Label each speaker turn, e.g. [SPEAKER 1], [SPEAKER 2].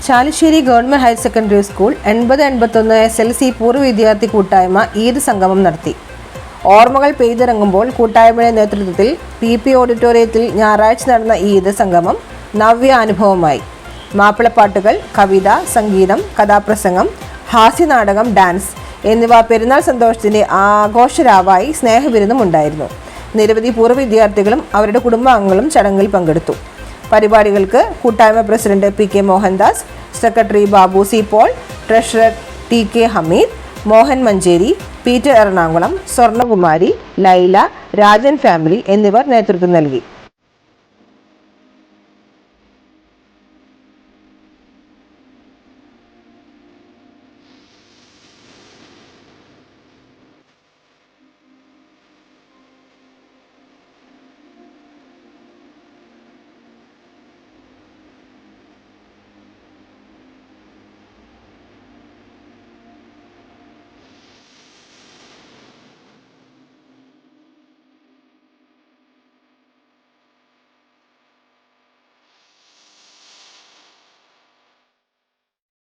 [SPEAKER 1] Chalissery government higher secondary school 80-81 SLC പൂർവ്വ വിദ്യാർത്ഥി കൂട്ടായ്മ ഈദ് സംഗമം നടത്തി. ഓർമ്മകൾ പെയ്തിറങ്ങുമ്പോൾ കൂട്ടായ്മയുടെ നേതൃത്വത്തിൽ PP ഓഡിറ്റോറിയത്തിൽ ഞായറാഴ്ച നടന്ന ഈദ് സംഗമം നവ്യ അനുഭവമായി. മാപ്പിളപ്പാട്ടുകൾ, കവിത, സംഗീതം, കഥാപ്രസംഗം, ഹാസ്യനാടകം, ഡാൻസ് എന്നിവ പെരുന്നാൾ സന്തോഷത്തിന്റെ ആഘോഷരാവായി സ്നേഹവിരുന്നും ഉണ്ടായിരുന്നു. നിരവധി പൂർവ്വ വിദ്യാർത്ഥികളും അവരുടെ കുടുംബാംഗങ്ങളും ചടങ്ങിൽ പങ്കെടുത്തു. പരിപാടികൾക്ക് കൂട്ടായ്മ president PK Mohandas, secretary Babu C. Paul, treasurer TK Hameed, Mohan Manjeri, Peter Ernakulam, Swarnakumari, Laila, Rajan family എന്നിവർ നേതൃത്വം നൽകി.